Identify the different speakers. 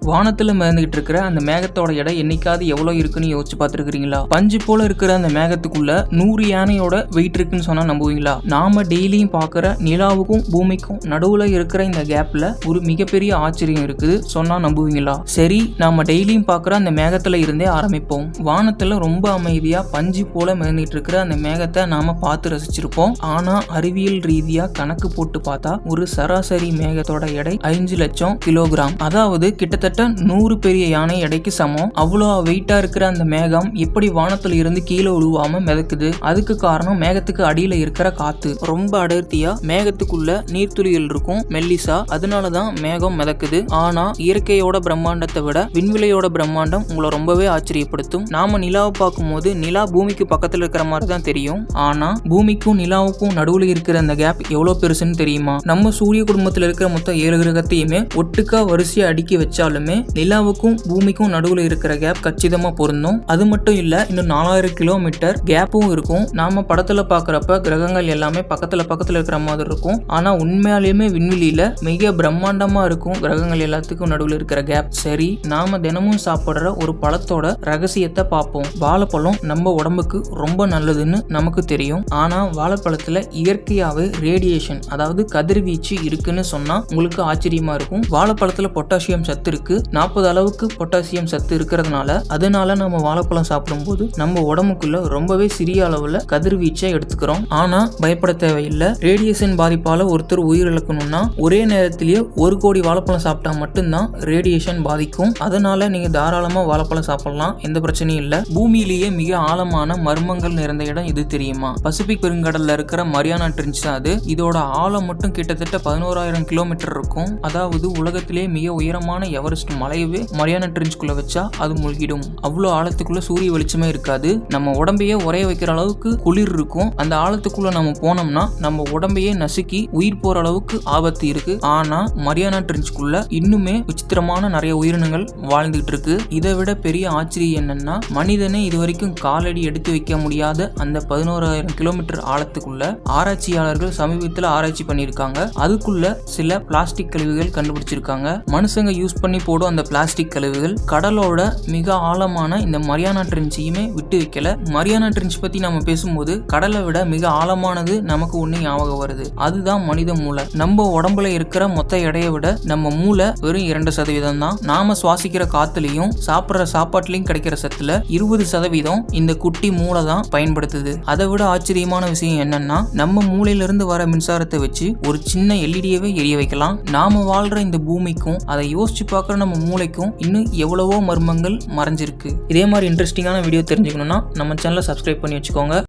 Speaker 1: வானத்துல மிதந்துகிட்டு இருக்கிற அந்த மேகத்தோட எடை என்னைக்காவது எவ்வளவு இருக்குன்னு யோசிச்சு பார்த்துருக்கீங்களா? பஞ்சு போல இருக்கிற அந்த மேகத்துக்குள்ள 100 யானையோட வெயிட் இருக்குன்னு சொன்னா நம்புவீங்களா? நாம டெய்லியும் பாக்குற நிலாவுக்கும் பூமிக்கும் நடுவுல இருக்கிற இந்த கேப்ல ஒரு மிகப்பெரிய ஆச்சரியம் இருக்குது, சொன்னா நம்புவீங்களா? சரி, நாம டெய்லியும் பாக்குற அந்த மேகத்துல இருந்தே ஆரம்பிப்போம். வானத்துல ரொம்ப அமைதியா பஞ்சு போல மிதந்துட்டு இருக்கிற அந்த மேகத்தை நாம பார்த்து ரசிச்சிருப்போம். ஆனா அறிவியல் ரீதியா கணக்கு போட்டு பார்த்தா ஒரு சராசரி மேகத்தோட எடை 5 லட்சம் கிலோகிராம், அதாவது கிட்டத்தட்ட 100 பெரிய யானை எடைக்கு சமம். அவ்வளோ வெயிட்டா இருக்கிற அந்த மேகம் எப்படி வானத்துல இருந்து கீழே விழுவாம மிதக்குது? அதுக்கு காரணம் மேகத்துக்கு அடியில இருக்கிற காத்து. ரொம்ப அடர்த்தியா மேகத்துக்குள்ள நீர்த்துளிகள் இருக்கும், மெல்லிசா. அதனாலதான் மேகம் மிதக்குது. ஆனா இயற்கையோட பிரம்மாண்டத்தை விட விண்வெளியோட பிரம்மாண்டம் உங்களை ரொம்பவே ஆச்சரியப்படுத்தும். நாம நிலாவை பார்க்கும் போது நிலா பூமிக்கு பக்கத்துல இருக்கிற மாதிரி தான் தெரியும். ஆனா பூமிக்கும் நிலாவுக்கும் நடுவுல இருக்கிற அந்த கேப் எவ்வளவு பெருசுன்னு தெரியுமா? நம்ம சூரிய குடும்பத்துல இருக்கிற மொத்தம் 7 கிரகத்தையுமே ஒட்டுக்கா வரிசையா அடுக்கி வச்சாலுமே நிலாவுக்கும் பூமிக்கும் நடுவுல இருக்கிற கேப் கச்சிதமா பொருந்தும். அது மட்டும் இல்ல, இன்னும் 4000 கிலோமீட்டர் கேப்பும் இருக்கும். நாம படத்துல பாக்குறப்ப கிரகங்கள் எல்லாமே பக்கத்துல இருக்கிற மாதிரி இருக்கும். ஆனா உண்மையாலுமே விண்வெளியில மிக பிரம்மாண்டமா இருக்கும் கிரகங்கள் எல்லாத்துக்கும் நடுவுல இருக்கிற கேப். சரி, நாம தினமும் சாப்பிடுற ஒரு பழத்தோட ரகசியத்தை பார்ப்போம். வாழைப்பழம் நம்ம உடம்புக்கு ரொம்ப நல்லதுன்னு நமக்கு தெரியும். ஆனா வாழைப்பழத்துல இயற்கையாவே ரேடியேஷன், அதாவது கதிர்வீச்சு இருக்குன்னு சொன்னா உங்களுக்கு ஆச்சரியமா இருக்கும். வாழைப்பழத்துல பொட்டாசியம் சத்து இருக்கு. 40 அளவுக்கு பொட்டாசியம் சத்து இருக்கிறதுனால அதனால நம்ம வாழைப்பழம் சாப்பிடும்போது நம்ம உடம்புக்குள்ள ரொம்பவே சிறிய அளவுல கதிர்வீச்சை எடுத்துக்கிறோம். ஆனா பயப்பட தேவையில்லை. ரேடியேஷன் பாதிப்பால ஒருத்தர் உயிரிழக்கணும்னா ஒரே நேரத்திலேயே 1 கோடி வாழைப்பழம் சாப்பிட்டா மட்டும்தான் ரேடியேஷன் பாதிக்கும். அதனால நீங்க தாராளமா வாழைப்பழம் சாப்பிடலாம், எந்த பிரச்சனையும் இல்ல. பூமியிலேயே மிக ஆழமான மர்மங்கள் நிறைந்த இடம் இது தெரியுமா? பசிபிக் பெருங்கடல்ல இருக்கிற மரியானா ட்ரென்ச் தான் அது. இதோட ஆழம் மட்டும் கிட்டத்தட்ட 11,000 கிலோமீட்டர் இருக்கும். அதாவது உலகத்திலே மிக உயரமான எவரெஸ்ட் மலையவே மரியானா ட்ரென்ச்குள்ள வச்சா அது மூழ்கிடும். அவ்வளோ ஆழத்துக்குள்ள சூரிய வெளிச்சமே இருக்காது. நம்ம உடம்பையே உரைய வைக்கிற அளவுக்கு குளிர் இருக்கும். அந்த ஆழத்துக்குள்ள நம்ம போனோம்னா நம்ம உடம்பையே நசுக்கி உயிர் போற அளவுக்கு ஆபத்து இருக்கு. ஆனா மரியானா ட்ரென்ச்குள்ள இன்னுமே விசித்திரமான நிறைய உயிரினங்கள் வாழ்ந்துட்டு இருக்கு. இதை விட பெரிய ஆச்சரியம் என்னன்னா, மனிதனே இதுவரைக்கும் காலடி எடுத்து வைக்க முடியாத அந்த 11,000 கிலோமீட்டர் ஆழத்துக்குள்ள ஆராய்ச்சியாளர்கள் சமீபத்தில் ஆராய்ச்சி பண்ணியிருக்காங்க. அதுக்குள்ள சில பிளாஸ்டிக் கழிவுகள் கண்டுபிடிச்சிருக்காங்க. மனுஷங்க யூஸ் பண்ணி போடும் அந்த பிளாஸ்டிக் கழிவுகள் கடலோட மிக ஆழமான இந்த மரியானா ட்ரென்ச்சையுமே விட்டு வைக்கல. மரியானா ட்ரென்ச் பத்தி நம்ம பேசும்போது கடலை விட மிக ஆழமானது நமக்கு ஒண்ணு ஞாபகம் வருது. அதுதான் மனித மூளை. நம்ம உடம்புல இருக்கிற மொத்த எடையை விட நம்ம மூளை வெறும் 2% தான். நாம சுவாசிக்கிற காத்துலயும் சாப்பிட்ற சாப்பாட்டுலயும் கிடைக்கிற சத்துல 20% இந்த குட்டி மூளை தான் பயன்படுத்துது. அதை விட ஆச்சரியமான விஷயம் என்னன்னா, நம்ம மூளையில இருந்து வர மின்சாரத்தை வச்சு ஒரு சின்ன எல்இடியவே எரிய வைக்கலாம். நாம வாழ்ற இந்த பூமிக்கும் அதை யோசிச்சு பார்க்குற நம்ம மூளைக்கும் இன்னும் எவ்வளவோ மர்மங்கள் மறைஞ்சிருக்கு. இதே மாதிரி இன்ட்ரெஸ்டிங்கான வீடியோ தெரிஞ்சுக்கணும்னா நம்ம சேனலை சப்ஸ்கிரைப் பண்ணி வச்சுக்கோங்க.